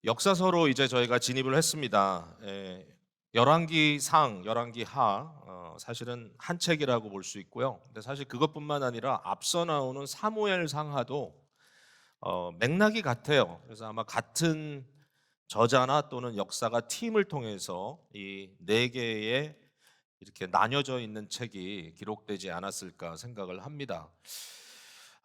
역사서로 이제 저희가 진입을 했습니다. 열왕기상, 열왕기하 사실은 한 책이라고 볼 수 있고요. 근데 사실 그것뿐만 아니라 앞서 나오는 사무엘상하도 맥락이 같아요. 그래서 아마 같은 저자나 또는 역사가 팀을 통해서 이 네 개의 이렇게 나뉘어져 있는 책이 기록되지 않았을까 생각을 합니다.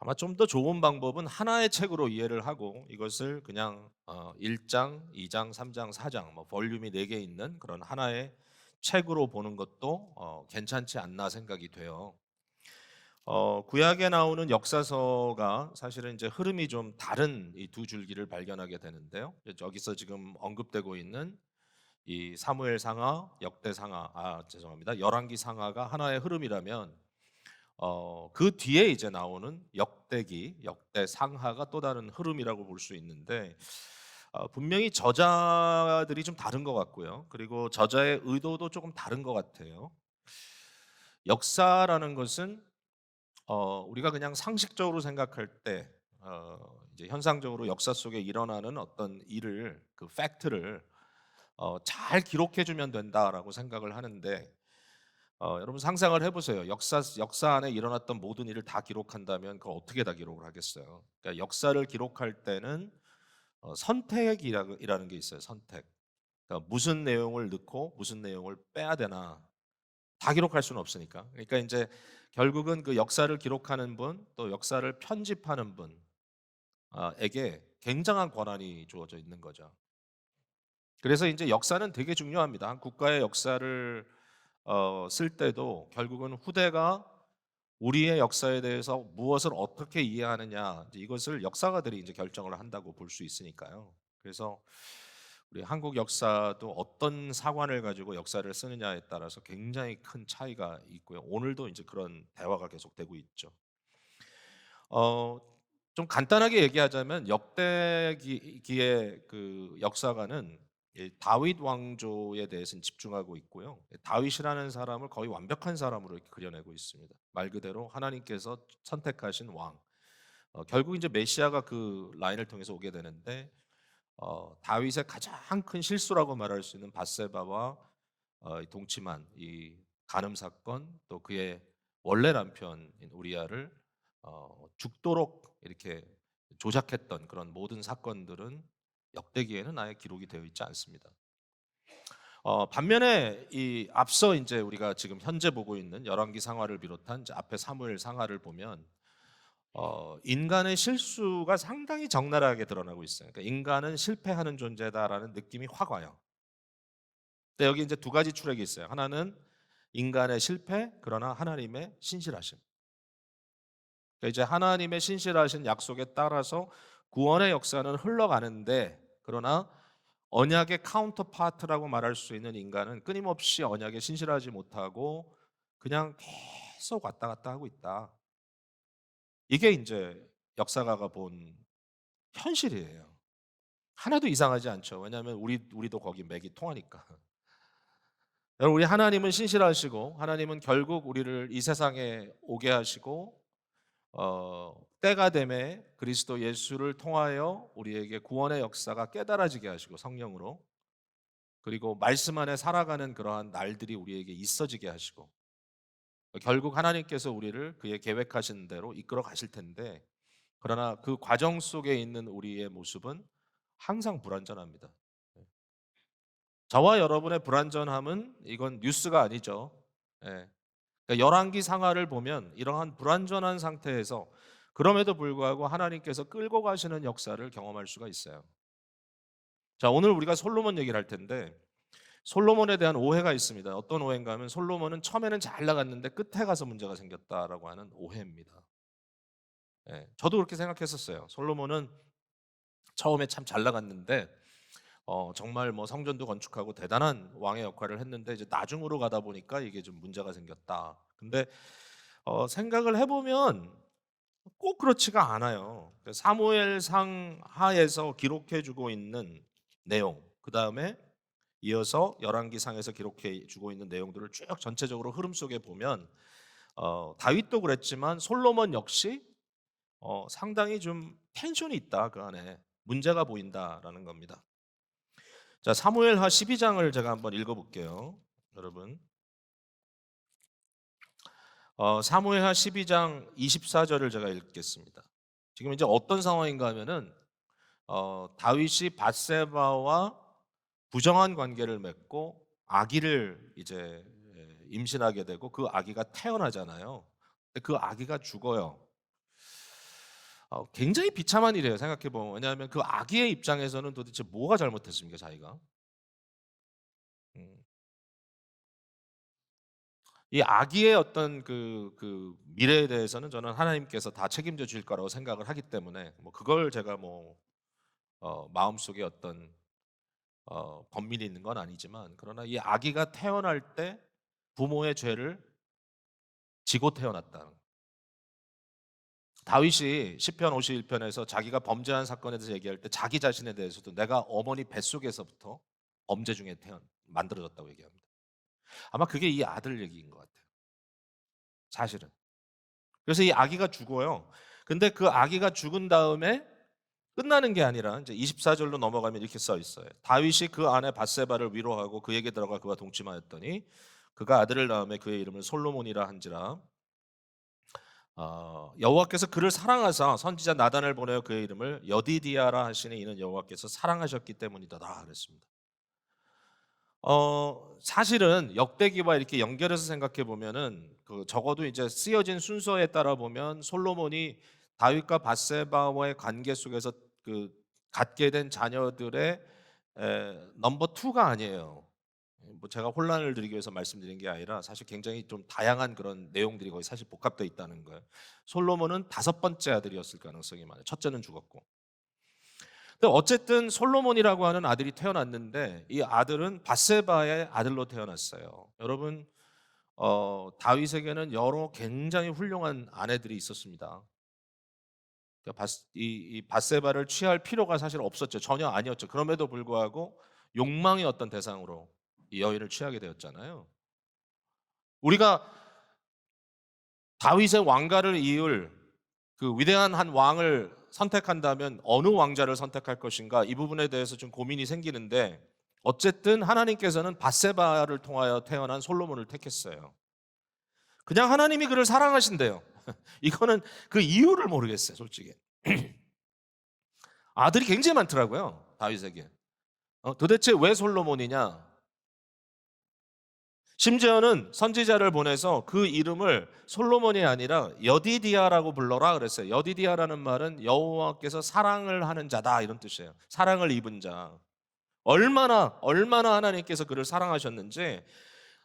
아마 좀 더 좋은 방법은 하나의 책으로 이해를 하고 이것을 그냥 1장, 2장, 3장, 4장 뭐 볼륨이 4개 있는 그런 하나의 책으로 보는 것도 괜찮지 않나 생각이 돼요. 구약에 나오는 역사서가 사실은 이제 흐름이 좀 다른 이 두 줄기를 발견하게 되는데요. 여기서 지금 언급되고 있는 이 사무엘 상하, 역대 상하, 죄송합니다. 열왕기 상하가 하나의 흐름이라면 그 뒤에 이제 나오는 역대기, 역대 상하가 또 다른 흐름이라고 볼 수 있는데 분명히 저자들이 좀 다른 것 같고요. 그리고 저자의 의도도 조금 다른 것 같아요. 역사라는 것은 우리가 그냥 상식적으로 생각할 때 이제 현상적으로 역사 속에 일어나는 어떤 일을 그 팩트를 잘 기록해 주면 된다라고 생각을 하는데 여러분 상상을 해보세요. 역사 안에 일어났던 모든 일을 다 기록한다면 그걸 어떻게 다 기록을 하겠어요? 그러니까 역사를 기록할 때는 선택이라는 게 있어요. 선택. 그러니까 무슨 내용을 넣고 무슨 내용을 빼야 되나 다 기록할 수는 없으니까. 그러니까 이제 결국은 그 역사를 기록하는 분, 또 역사를 편집하는 분에게 굉장한 권한이 주어져 있는 거죠. 그래서 이제 역사는 되게 중요합니다. 한 국가의 역사를 쓸 때도 결국은 후대가 우리의 역사에 대해서 무엇을 어떻게 이해하느냐 이것을 역사가들이 이제 결정을 한다고 볼 수 있으니까요. 그래서 우리 한국 역사도 어떤 사관을 가지고 역사를 쓰느냐에 따라서 굉장히 큰 차이가 있고요. 오늘도 이제 그런 대화가 계속되고 있죠. 어, 좀 간단하게 얘기하자면 역대기의 그 역사가는 이 다윗 왕조에 대해서는 집중하고 있고요. 다윗이라는 사람을 거의 완벽한 사람으로 이렇게 그려내고 있습니다. 말 그대로 하나님께서 선택하신 왕. 결국 이제 메시아가 그 라인을 통해서 오게 되는데 다윗의 가장 큰 실수라고 말할 수 있는 밧세바와 동침한 이 간음 사건, 또 그의 원래 남편인 우리아를 죽도록 이렇게 조작했던 그런 모든 사건들은 역대기에는 아예 기록이 되어 있지 않습니다. 반면에 이 앞서 이제 우리가 지금 현재 보고 있는 열왕기 상하를 비롯한 이제 앞에 사무엘 상하를 보면 인간의 실수가 상당히 적나라하게 드러나고 있어요. 그러니까 인간은 실패하는 존재다라는 느낌이 확 와요. 근데 여기 이제 두 가지 추락이 있어요. 하나는 인간의 실패, 그러나 하나님의 신실하심. 그러니까 이제 하나님의 신실하신 약속에 따라서 구원의 역사는 흘러가는데, 그러나 언약의 카운터파트라고 말할 수 있는 인간은 끊임없이 언약에 신실하지 못하고 그냥 계속 왔다 갔다 하고 있다. 이게 이제 역사가가 본 현실이에요. 하나도 이상하지 않죠. 왜냐하면 우리도 거기 맥이 통하니까. 여러분, 우리 하나님은 신실하시고 하나님은 결국 우리를 이 세상에 오게 하시고 때가 되매 그리스도 예수를 통하여 우리에게 구원의 역사가 깨달아지게 하시고 성령으로, 그리고 말씀 안에 살아가는 그러한 날들이 우리에게 있어지게 하시고 결국 하나님께서 우리를 그의 계획하신 대로 이끌어 가실 텐데, 그러나 그 과정 속에 있는 우리의 모습은 항상 불완전합니다. 저와 여러분의 불완전함은 이건 뉴스가 아니죠. 예. 그러니까 열왕기 상하를 보면 이러한 불완전한 상태에서 그럼에도 불구하고 하나님께서 끌고 가시는 역사를 경험할 수가 있어요. 자, 오늘 우리가 솔로몬 얘기를 할 텐데 솔로몬에 대한 오해가 있습니다. 어떤 오해인가 하면 솔로몬은 처음에는 잘 나갔는데 끝에 가서 문제가 생겼다라고 하는 오해입니다. 예, 저도 그렇게 생각했었어요. 솔로몬은 처음에 참 잘 나갔는데 정말 뭐 성전도 건축하고 대단한 왕의 역할을 했는데 이제 나중으로 가다 보니까 이게 좀 문제가 생겼다. 근데 생각을 해보면 꼭 그렇지가 않아요. 사무엘상 하에서 기록해주고 있는 내용, 그 다음에 이어서 열왕기상에서 기록해주고 있는 내용들을 쭉 전체적으로 흐름 속에 보면 다윗도 그랬지만 솔로몬 역시 상당히 좀 텐션이 있다, 그 안에 문제가 보인다라는 겁니다. 자, 사무엘하 12장을 제가 한번 읽어볼게요, 여러분. 사무엘하 12장 24절을 제가 읽겠습니다. 지금 이제 어떤 상황인가 하면은 다윗이 밧세바와 부정한 관계를 맺고 아기를 이제 임신하게 되고 그 아기가 태어나잖아요. 근데 그 아기가 죽어요. 굉장히 비참한 일이에요, 생각해 보면. 왜냐하면 그 아기의 입장에서는 도대체 뭐가 잘못했습니까, 자기가? 음. 이 아기의 어떤 그 미래에 대해서는 저는 하나님께서 다 책임져 주실 거라고 생각을 하기 때문에 뭐 그걸 제가 뭐 마음속에 어떤 번민이 있는 건 아니지만, 그러나 이 아기가 태어날 때 부모의 죄를 지고 태어났다. 다윗이 시편 51편에서 자기가 범죄한 사건에 대해서 얘기할 때 자기 자신에 대해서도 내가 어머니 뱃속에서부터 범죄 중에 만들어졌다고 얘기합니다. 아마 그게 이 아들 얘기인 것 같아요, 사실은. 그래서 이 아기가 죽어요. 근데 그 아기가 죽은 다음에 끝나는 게 아니라 이제 24절로 넘어가면 이렇게 써 있어요. 다윗이 그 아내 밧세바를 위로하고 그에게 들어가 그와 동침하였더니 그가 아들을 낳음에 그의 이름을 솔로몬이라 한지라. 여호와께서 그를 사랑하사 선지자 나단을 보내어 그의 이름을 여디디아라 하시니 이는 여호와께서 사랑하셨기 때문이다 그랬습니다. 사실은 역대기와 이렇게 연결해서 생각해 보면은 그 적어도 이제 쓰여진 순서에 따라 보면 솔로몬이 다윗과 밧세바와의 관계 속에서 그 갖게 된 자녀들의 넘버 2가 아니에요. 뭐 제가 혼란을 드리기 위해서 말씀드린 게 아니라 사실 굉장히 좀 다양한 그런 내용들이 거기 사실 복합되어 있다는 거예요. 솔로몬은 5번째 아들이었을 가능성이 많아요. 첫째는 죽었고. 근데 어쨌든 솔로몬이라고 하는 아들이 태어났는데 이 아들은 밧세바의 아들로 태어났어요. 여러분, 다윗에게는 여러 굉장히 훌륭한 아내들이 있었습니다. 그러니까 이 밧세바를 취할 필요가 사실 없었죠. 전혀 아니었죠. 그럼에도 불구하고 욕망의 어떤 대상으로 이 여인을 취하게 되었잖아요. 우리가 다윗의 왕가를 이을 그 위대한 한 왕을 선택한다면 어느 왕자를 선택할 것인가, 이 부분에 대해서 좀 고민이 생기는데, 어쨌든 하나님께서는 밧세바를 통하여 태어난 솔로몬을 택했어요. 그냥 하나님이 그를 사랑하신대요. 이거는 그 이유를 모르겠어요, 솔직히. 아들이 굉장히 많더라고요, 다윗에게. 도대체 왜 솔로몬이냐? 심지어는 선지자를 보내서 그 이름을 솔로몬이 아니라 여디디아라고 불러라 그랬어요. 여디디아라는 말은 여호와께서 사랑을 하는 자다, 이런 뜻이에요. 사랑을 입은 자. 얼마나 하나님께서 그를 사랑하셨는지,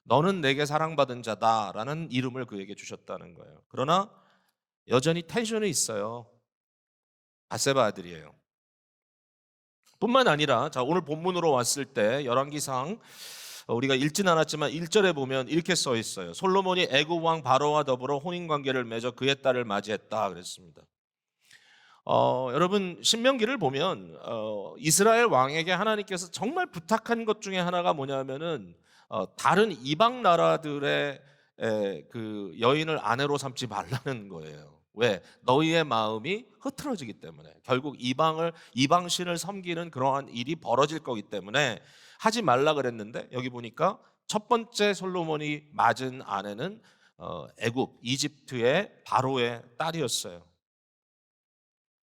너는 내게 사랑받은 자다라는 이름을 그에게 주셨다는 거예요. 그러나 여전히 텐션이 있어요. 밧세바 아들이에요. 뿐만 아니라 자, 오늘 본문으로 왔을 때 열왕기상 우리가 읽진 않았지만 1절에 보면 이렇게 써 있어요. 솔로몬이 애굽 왕 바로와 더불어 혼인 관계를 맺어 그의 딸을 맞이했다 그랬습니다. 여러분, 신명기를 보면 이스라엘 왕에게 하나님께서 정말 부탁한 것 중에 하나가 뭐냐면은 다른 이방 나라들의 그 여인을 아내로 삼지 말라는 거예요. 왜? 너희의 마음이 흐트러지기 때문에. 결국 이방신을 섬기는 그러한 일이 벌어질 거기 때문에 하지 말라 그랬는데, 여기 보니까 첫 번째 솔로몬이 맞은 아내는 애굽 이집트의 바로의 딸이었어요.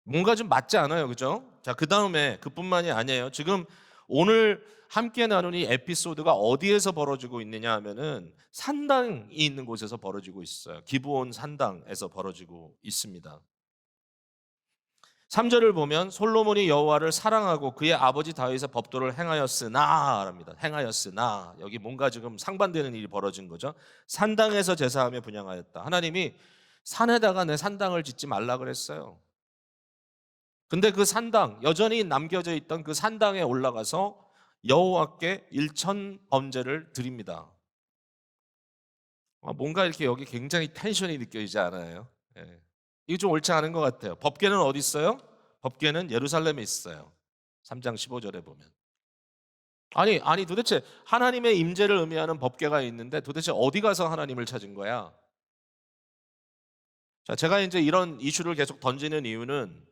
뭔가 좀 맞지 않아요, 그죠? 자, 그 다음에 그뿐만이 아니에요. 지금 오늘 함께 나눈 이 에피소드가 어디에서 벌어지고 있느냐 하면은 산당이 있는 곳에서 벌어지고 있어요. 기브온 산당에서 벌어지고 있습니다. 3절을 보면 솔로몬이 여호와를 사랑하고 그의 아버지 다윗의 법도를 행하였으나 합니다. 행하였으나, 여기 뭔가 지금 상반되는 일이 벌어진 거죠. 산당에서 제사하며 분향하였다. 하나님이 산에다가 내 산당을 짓지 말라 그랬어요. 근데 그 산당, 여전히 남겨져 있던 그 산당에 올라가서 여호와께 일천 범죄를 드립니다. 뭔가 이렇게 여기 굉장히 텐션이 느껴지지 않아요? 예. 이게 좀 옳지 않은 것 같아요. 법궤는 어디 있어요? 법궤는 예루살렘에 있어요. 3장 15절에 보면. 아니 도대체 하나님의 임재를 의미하는 법궤가 있는데 도대체 어디 가서 하나님을 찾은 거야? 자, 제가 이제 이런 이슈를 계속 던지는 이유는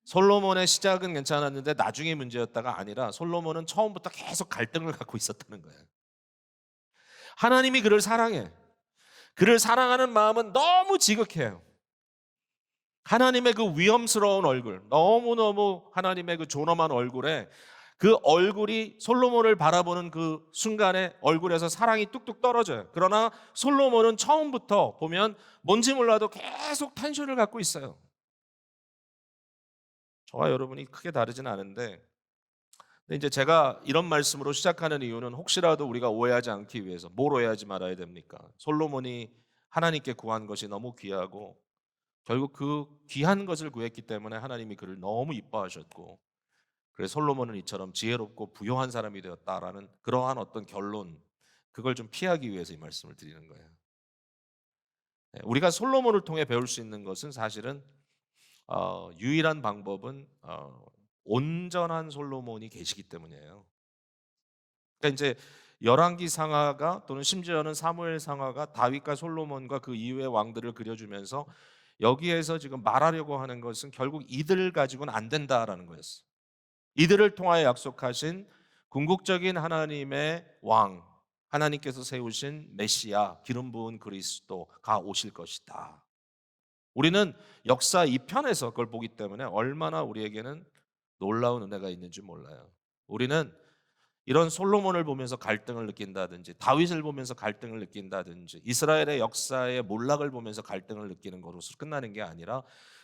솔로몬의 시작은 괜찮았는데 나중에 문제였다가 아니라 솔로몬은 처음부터 계속 갈등을 갖고 있었다는 거예요. 하나님이 그를 사랑해. 그를 사랑하는 마음은 너무 지극해요. 하나님의 그 위험스러운 얼굴, 너무너무 하나님의 그 존엄한 얼굴에 그 얼굴이 솔로몬을 바라보는 그 순간에 얼굴에서 사랑이 뚝뚝 떨어져요. 그러나 솔로몬은 처음부터 보면 뭔지 몰라도 계속 텐션을 갖고 있어요. 저와 여러분이 크게 다르지는 않은데, 근데 이제 제가 이런 말씀으로 시작하는 이유는 혹시라도 우리가 오해하지 않기 위해서. 뭘 오해하지 말아야 됩니까? 솔로몬이 하나님께 구한 것이 너무 귀하고 결국 그 귀한 것을 구했기 때문에 하나님이 그를 너무 이뻐하셨고, 그래서 솔로몬은 이처럼 지혜롭고 부요한 사람이 되었다라는 그러한 어떤 결론, 그걸 좀 피하기 위해서 이 말씀을 드리는 거예요. 우리가 솔로몬을 통해 배울 수 있는 것은 사실은 유일한 방법은 온전한 솔로몬이 계시기 때문이에요. 그러니까 이제 열왕기 상하가 또는 심지어는 사무엘 상하가 다윗과 솔로몬과 그 이후의 왕들을 그려주면서 여기에서 지금 말하려고 하는 것은 결국 이들 가지고는 안 된다라는 거였어요. 이들을 통하여 약속하신 궁극적인 하나님의 왕, 하나님께서 세우신 메시아, 기름 부은 그리스도가 오실 것이다. 우리는 역사 이 편에서 그걸 보기 때문에 얼마나 우리에게는 놀라운 은혜가 있는지 몰라요. 우리는 이런 솔로몬을 보면서 갈등을 느낀다든지 다윗을 보면서 갈등을 느낀다든지 이스라엘의 역사의 몰락을 보면서 갈등을 느끼는 것으로 끝나는 게 아니라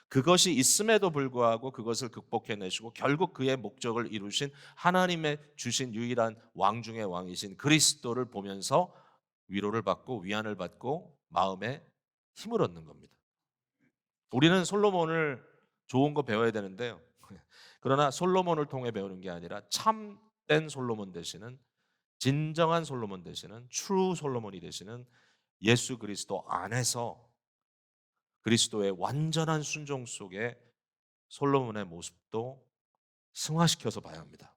그것이 있음에도 불구하고 그것을 극복해내시고 결국 그의 목적을 이루신 하나님의 주신 유일한 왕 중의 왕이신 그리스도를 보면서 위로를 받고 위안을 받고 마음에 힘을 얻는 겁니다. 우리는 솔로몬을 좋은 거 배워야 되는데요. 그러나 솔로몬을 통해 배우는 게 아니라 참된 솔로몬 되시는 진정한 솔로몬 되시는 트루 솔로몬이 되시는 예수 그리스도 안에서 그리스도의 완전한 순종 속에 솔로몬의 모습도 승화시켜서 봐야 합니다.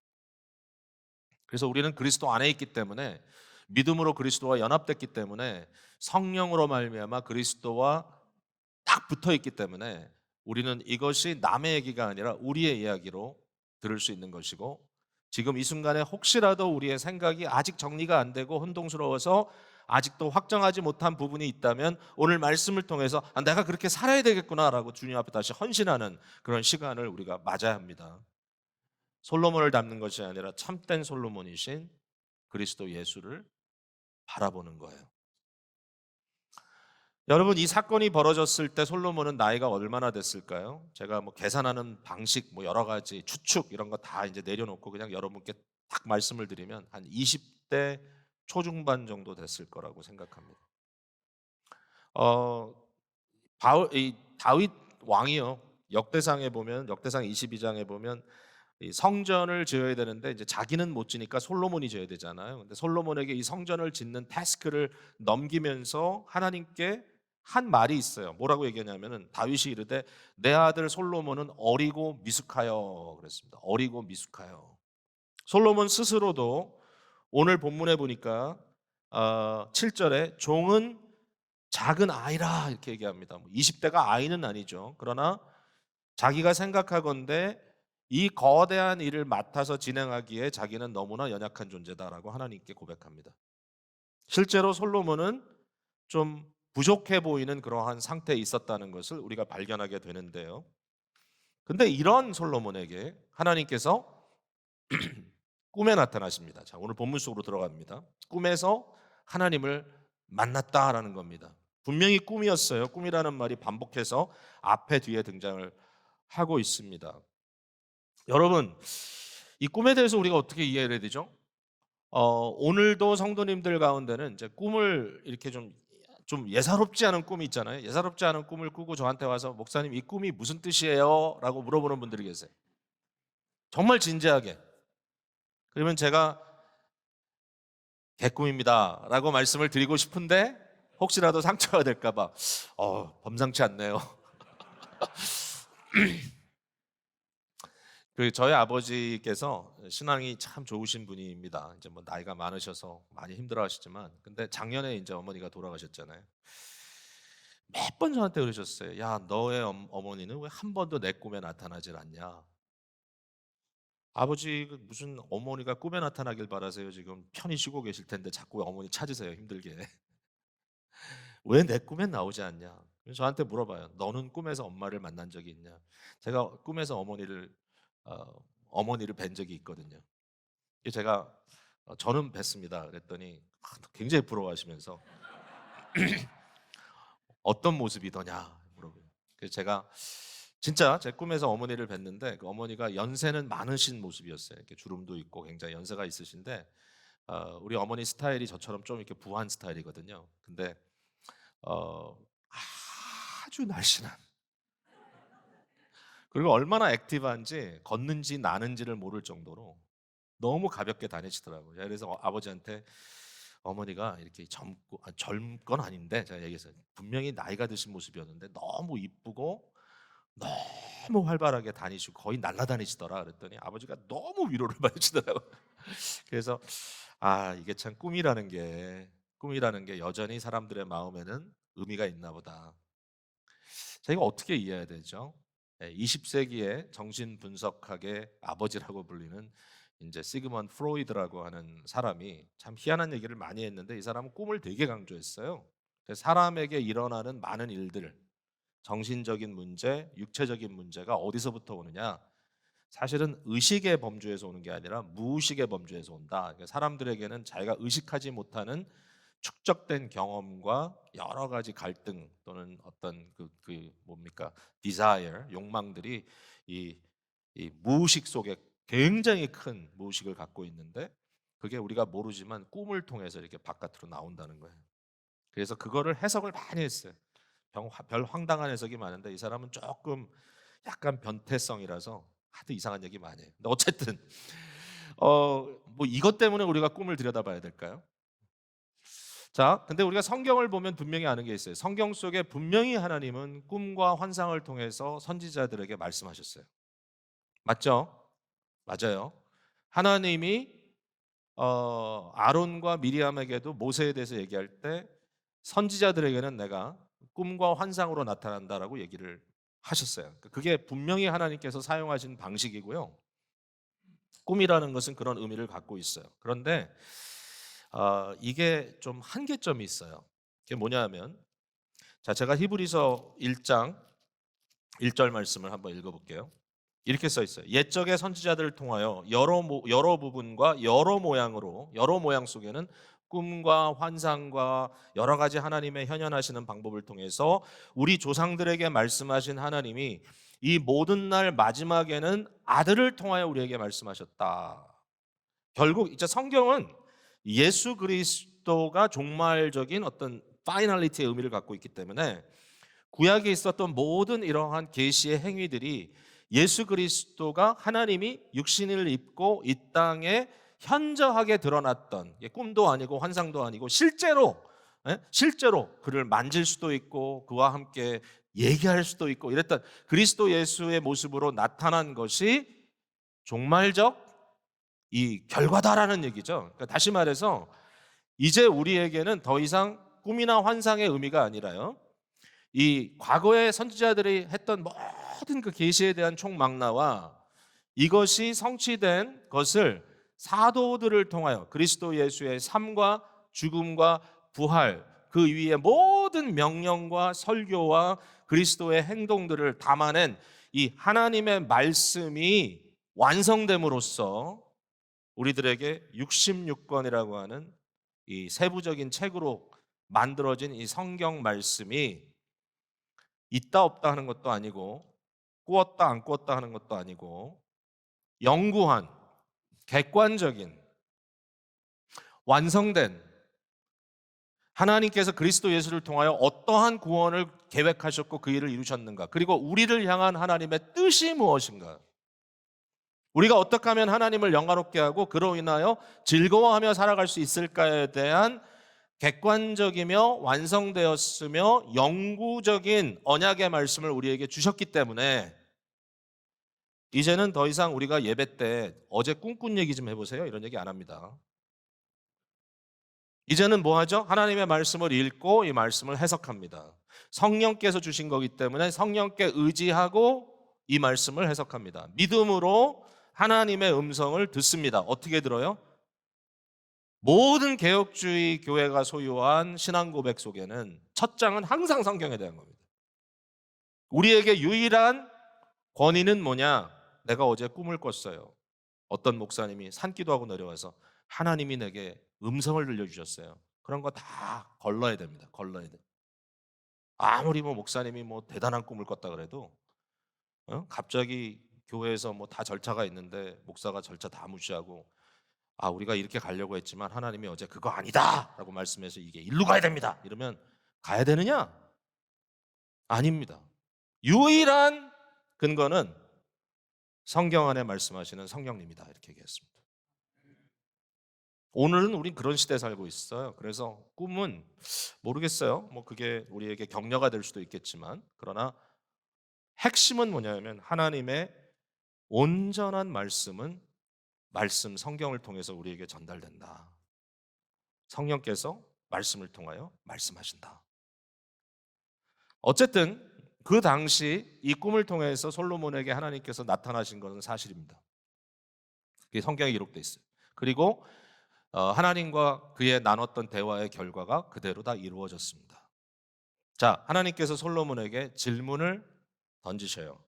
그래서 우리는 그리스도 안에 있기 때문에 믿음으로 그리스도와 연합됐기 때문에 성령으로 말미암아 그리스도와 딱 붙어 있기 때문에 우리는 이것이 남의 얘기가 아니라 우리의 이야기로 들을 수 있는 것이고 지금 이 순간에 혹시라도 우리의 생각이 아직 정리가 안 되고 혼동스러워서 아직도 확정하지 못한 부분이 있다면 오늘 말씀을 통해서 내가 그렇게 살아야 되겠구나라고 주님 앞에 다시 헌신하는 그런 시간을 우리가 맞아야 합니다. 솔로몬을 닮는 것이 아니라 참된 솔로몬이신 그리스도 예수를 바라보는 거예요. 여러분, 이 사건이 벌어졌을 때 솔로몬은 나이가 얼마나 됐을까요? 제가 뭐 계산하는 방식, 뭐 여러 가지 추측 이런 거 다 이제 내려놓고 그냥 여러분께 딱 말씀을 드리면 한 20대 초중반 정도 됐을 거라고 생각합니다. 어, 이 다윗 왕이요. 역대상에 보면 역대상 22장에 보면 이 성전을 지어야 되는데 이제 자기는 못 지니까 솔로몬이 지어야 되잖아요. 근데 솔로몬에게 이 성전을 짓는 태스크를 넘기면서 하나님께 한 말이 있어요. 뭐라고 얘기하냐면은 다윗이 이르되 내 아들 솔로몬은 어리고 미숙하여 그랬습니다. 어리고 미숙하여. 솔로몬 스스로도 오늘 본문에 보니까 7절에 종은 작은 아이라 이렇게 얘기합니다. 20대가 아이는 아니죠. 그러나 자기가 생각하건대 이 거대한 일을 맡아서 진행하기에 자기는 너무나 연약한 존재다라고 하나님께 고백합니다. 실제로 솔로몬은 좀 부족해 보이는 그러한 상태에 있었다는 것을 우리가 발견하게 되는데요. 근데 이런 솔로몬에게 하나님께서 꿈에 나타나십니다. 자, 오늘 본문 속으로 들어갑니다. 꿈에서 하나님을 만났다라는 겁니다. 분명히 꿈이었어요. 꿈이라는 말이 반복해서 앞에 뒤에 등장을 하고 있습니다. 여러분, 이 꿈에 대해서 우리가 어떻게 이해를 해야 되죠? 오늘도 성도님들 가운데는 이제 꿈을 이렇게 좀 예사롭지 않은 꿈이 있잖아요. 예사롭지 않은 꿈을 꾸고 저한테 와서 목사님 이 꿈이 무슨 뜻이에요? 라고 물어보는 분들이 계세요. 정말 진지하게. 그러면 제가 개꿈입니다 라고 말씀을 드리고 싶은데 혹시라도 상처가 될까 봐 범상치 않네요. 저희 아버지께서 신앙이 참 좋으신 분입니다. 이제 뭐 나이가 많으셔서 많이 힘들어하시지만, 근데 작년에 이제 어머니가 돌아가셨잖아요. 몇 번 저한테 그러셨어요. 야, 너의 어머니는 왜 한 번도 내 꿈에 나타나질 않냐? 아버지 무슨 어머니가 꿈에 나타나길 바라세요. 지금 편히 쉬고 계실 텐데 자꾸 어머니 찾으세요. 힘들게. 왜 내 꿈엔 나오지 않냐? 그래서 저한테 물어봐요. 너는 꿈에서 엄마를 만난 적이 있냐? 제가 꿈에서 어, 어머니를 뵌 적이 있거든요. 제가 저는 뵀습니다. 그랬더니 굉장히 부러워하시면서 어떤 모습이더냐 물어봐요. 그래서 제가 진짜 제 꿈에서 어머니를 뵀는데 그 어머니가 연세는 많으신 모습이었어요. 이렇게 주름도 있고 굉장히 연세가 있으신데 우리 어머니 스타일이 저처럼 좀 이렇게 부한 스타일이거든요. 근데 어, 아주 날씬한 그리고 얼마나 액티브한지 걷는지 나는지를 모를 정도로 너무 가볍게 다니시더라고요. 그래서 아버지한테 어머니가 이렇게 젊은 건 아닌데 제가 얘기했어요. 분명히 나이가 드신 모습이었는데 너무 이쁘고 너무 활발하게 다니시고 거의 날아다니시더라 그랬더니 아버지가 너무 위로를 받으시더라고요. 그래서 이게 참 꿈이라는 게 여전히 사람들의 마음에는 의미가 있나 보다. 저희가 어떻게 이해해야 되죠? 20세기의 정신 분석학의 아버지라고 불리는 이제 시그먼 프로이드라고 하는 사람이 참 희한한 얘기를 많이 했는데 이 사람은 꿈을 되게 강조했어요. 그래서 사람에게 일어나는 많은 일들, 정신적인 문제, 육체적인 문제가 어디서부터 오느냐? 사실은 의식의 범주에서 오는 게 아니라 무의식의 범주에서 온다. 그러니까 사람들에게는 자기가 의식하지 못하는 축적된 경험과 여러 가지 갈등 또는 어떤 뭡니까 desire 욕망들이 이, 이 무의식 속에 굉장히 큰 무의식을 갖고 있는데 그게 우리가 모르지만 꿈을 통해서 이렇게 바깥으로 나온다는 거예요. 그래서 그거를 해석을 많이 했어요. 별 황당한 해석이 많은데 이 사람은 조금 약간 변태성이라서 하도 이상한 얘기 많이 해요. 근데 어쨌든 뭐 이것 때문에 우리가 꿈을 들여다봐야 될까요? 자, 근데 우리가 성경을 보면 분명히 아는 게 있어요. 성경 속에 분명히 하나님은 꿈과 환상을 통해서 선지자들에게 말씀하셨어요. 맞죠? 맞아요. 하나님이 아론과 미리암에게도 모세에 대해서 얘기할 때 선지자들에게는 내가 꿈과 환상으로 나타난다라고 얘기를 하셨어요. 그러니까 그게 분명히 하나님께서 사용하신 방식이고요. 꿈이라는 것은 그런 의미를 갖고 있어요. 그런데 이게 좀 한계점이 있어요. 그게 뭐냐면 자, 제가 히브리서 1장 1절 말씀을 한번 읽어볼게요. 이렇게 써 있어요. 옛적의 선지자들을 통하여 여러 부분과 여러 모양 속에는 꿈과 환상과 여러 가지 하나님의 현현하시는 방법을 통해서 우리 조상들에게 말씀하신 하나님이 이 모든 날 마지막에는 아들을 통하여 우리에게 말씀하셨다. 결국 이제 성경은 예수 그리스도가 종말적인 어떤 파이널리티의 의미를 갖고 있기 때문에 구약에 있었던 모든 이러한 계시의 행위들이 예수 그리스도가 하나님이 육신을 입고 이 땅에 현저하게 드러났던 꿈도 아니고 환상도 아니고 실제로 그를 만질 수도 있고 그와 함께 얘기할 수도 있고 이랬던 그리스도 예수의 모습으로 나타난 것이 종말적 이 결과다라는 얘기죠. 그러니까 다시 말해서 이제 우리에게는 더 이상 꿈이나 환상의 의미가 아니라요. 이 과거의 선지자들이 했던 모든 그 계시에 대한 총망라와 이것이 성취된 것을 사도들을 통하여 그리스도 예수의 삶과 죽음과 부활 그 위에 모든 명령과 설교와 그리스도의 행동들을 담아낸 이 하나님의 말씀이 완성됨으로써 우리들에게 66권이라고 하는 이 세부적인 책으로 만들어진 이 성경 말씀이 있다 없다 하는 것도 아니고 꾸었다 안 꾸었다 하는 것도 아니고 영구한 객관적인 완성된 하나님께서 그리스도 예수를 통하여 어떠한 구원을 계획하셨고 그 일을 이루셨는가 그리고 우리를 향한 하나님의 뜻이 무엇인가 우리가 어떻게 하면 하나님을 영화롭게 하고 그로 인하여 즐거워하며 살아갈 수 있을까에 대한 객관적이며 완성되었으며 영구적인 언약의 말씀을 우리에게 주셨기 때문에 이제는 더 이상 우리가 예배 때 어제 꿈꾼 얘기 좀 해보세요 이런 얘기 안 합니다. 이제는 뭐 하죠? 하나님의 말씀을 읽고 이 말씀을 해석합니다. 성령께서 주신 거기 때문에 성령께 의지하고 이 말씀을 해석합니다. 믿음으로 하나님의 음성을 듣습니다. 어떻게 들어요? 모든 개혁주의 교회가 소유한 신앙 고백 속에는 첫 장은 항상 성경에 대한 겁니다. 우리에게 유일한 권위는 뭐냐? 내가 어제 꿈을 꿨어요. 어떤 목사님이 산기도하고 내려와서 하나님이 내게 음성을 들려주셨어요. 그런 거 다 걸러야 됩니다. 걸러야 돼. 아무리 뭐 목사님이 뭐 대단한 꿈을 꿨다 그래도 갑자기 교회에서 뭐 다 절차가 있는데 목사가 절차 다 무시하고 아 우리가 이렇게 가려고 했지만 하나님이 어제 그거 아니다라고 말씀해서 이게 일로 가야 됩니다. 이러면 가야 되느냐? 아닙니다. 유일한 근거는 성경 안에 말씀하시는 성령님이다 이렇게 얘기했습니다. 오늘은 우린 그런 시대에 살고 있어요. 그래서 꿈은 모르겠어요. 뭐 그게 우리에게 격려가 될 수도 있겠지만 그러나 핵심은 뭐냐면 하나님의 온전한 말씀은 말씀 성경을 통해서 우리에게 전달된다. 성령께서 말씀을 통하여 말씀하신다. 어쨌든 그 당시 이 꿈을 통해서 솔로몬에게 하나님께서 나타나신 것은 사실입니다. 그게 성경에 기록되어 있어요. 그리고 하나님과 그의 나눴던 대화의 결과가 그대로 다 이루어졌습니다. 자, 하나님께서 솔로몬에게 질문을 던지셔요.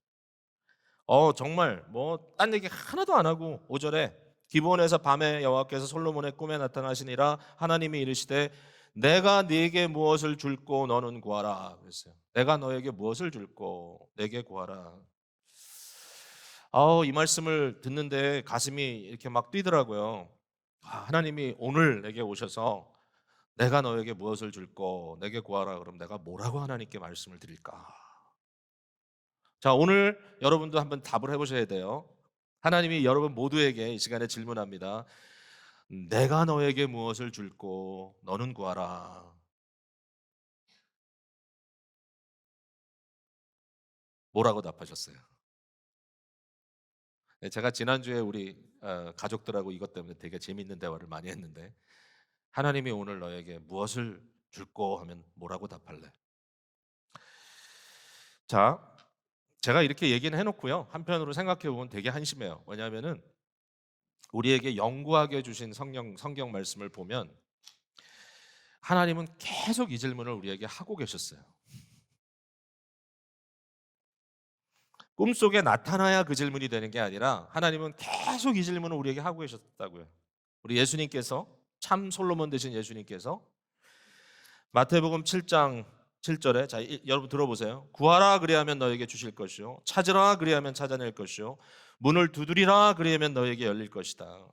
정말 뭐 딴 얘기 하나도 안 하고 5절에 기브온에서 밤에 여호와께서 솔로몬의 꿈에 나타나시니라 하나님이 이르시되 내가 네게 무엇을 줄고 너는 구하라 그랬어요. 내가 너에게 무엇을 줄고 내게 구하라. 이 말씀을 듣는데 가슴이 이렇게 막 뛰더라고요. 하나님이 오늘 내게 오셔서 내가 너에게 무엇을 줄고 내게 구하라 그럼 내가 뭐라고 하나님께 말씀을 드릴까? 자, 오늘 여러분도 한번 답을 해보셔야 돼요. 하나님이 여러분 모두에게 이 시간에 질문합니다. 내가 너에게 무엇을 줄고 너는 구하라. 뭐라고 답하셨어요? 네, 제가 지난주에 우리 가족들하고 이것 때문에 되게 재밌는 대화를 많이 했는데 하나님이 오늘 너에게 무엇을 줄고 하면 뭐라고 답할래? 자, 제가 이렇게 얘기는 해놓고요. 한편으로 생각해 보면 되게 한심해요. 왜냐하면은 우리에게 영구하게 주신 성경 말씀을 보면 하나님은 계속 이 질문을 우리에게 하고 계셨어요. 꿈속에 나타나야 그 질문이 되는 게 아니라 하나님은 계속 이 질문을 우리에게 하고 계셨다고요. 우리 예수님께서 참 솔로몬 되신 예수님께서 마태복음 7장 7절에 자 여러분 들어보세요. 구하라 그리하면 너에게 주실 것이요 찾으라 그리하면 찾아낼 것이요 문을 두드리라 그리하면 너에게 열릴 것이다.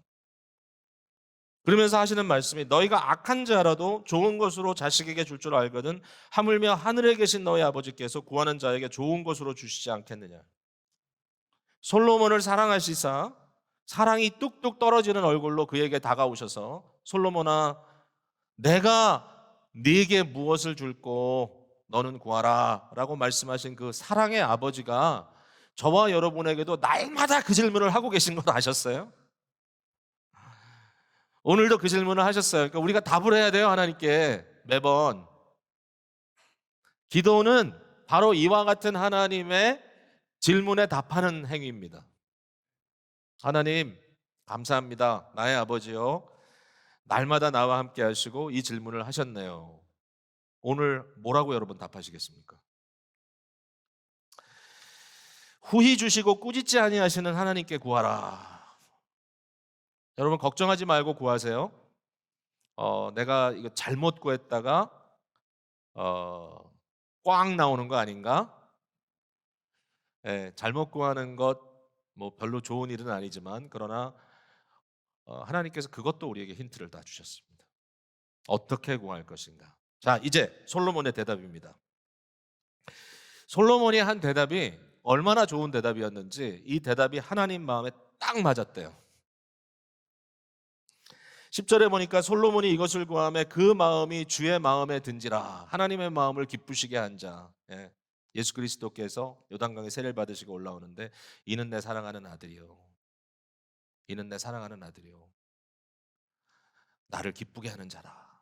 그러면서 하시는 말씀이 너희가 악한 자라도 좋은 것으로 자식에게 줄 줄 알거든 하물며 하늘에 계신 너희 아버지께서 구하는 자에게 좋은 것으로 주시지 않겠느냐. 솔로몬을 사랑하시사 사랑이 뚝뚝 떨어지는 얼굴로 그에게 다가오셔서 솔로몬아 내가 네게 무엇을 줄고 너는 구하라 라고 말씀하신 그 사랑의 아버지가 저와 여러분에게도 날마다 그 질문을 하고 계신 걸 아셨어요? 오늘도 그 질문을 하셨어요. 그러니까 우리가 답을 해야 돼요, 하나님께 매번. 기도는 바로 이와 같은 하나님의 질문에 답하는 행위입니다. 하나님, 감사합니다. 나의 아버지요. 날마다 나와 함께 하시고 이 질문을 하셨네요. 오늘 뭐라고 여러분 답하시겠습니까? 후히 주시고 꾸짖지 아니하시는 하나님께 구하라. 여러분 걱정하지 말고 구하세요. 내가 이거 잘못 구했다가 어, 꽝 나오는 거 아닌가? 잘못 구하는 것 뭐 별로 좋은 일은 아니지만 그러나 하나님께서 그것도 우리에게 힌트를 다 주셨습니다. 어떻게 구할 것인가? 자, 이제 솔로몬의 대답입니다. 솔로몬이 한 대답이 얼마나 좋은 대답이었는지 이 대답이 하나님 마음에 딱 맞았대요. 10절에 보니까 솔로몬이 이것을 구하며 그 마음이 주의 마음에 든지라 하나님의 마음을 기쁘시게 한 자. 예수 그리스도께서 요단강에 세례를 받으시고 올라오는데 이는 내 사랑하는 아들이요. 이는 내 사랑하는 아들이요. 나를 기쁘게 하는 자라.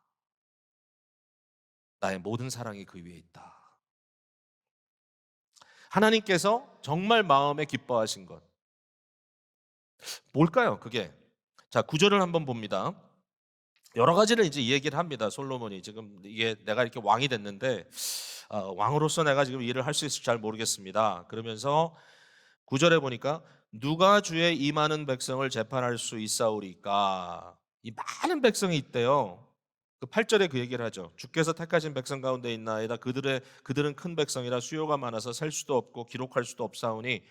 나의 모든 사랑이 그 위에 있다. 하나님께서 정말 마음에 기뻐하신 것 뭘까요? 그게 자, 구절을 한번 봅니다. 여러 가지를 이제 얘기를 합니다. 솔로몬이 지금 이게 내가 이렇게 왕이 됐는데 왕으로서 내가 지금 일을 할 수 있을지 잘 모르겠습니다. 그러면서 구절에 보니까 누가 주의 이 많은 백성을 재판할 수 있사오리까? 이 많은 백성이 있대요. 그 8절에 그 얘기를 하죠. 주께서 택하신 백성 가운데 있나이다. 그들은 큰 백성이라 수요가 많아서 셀 수도 없고 기록할 수도 없사오니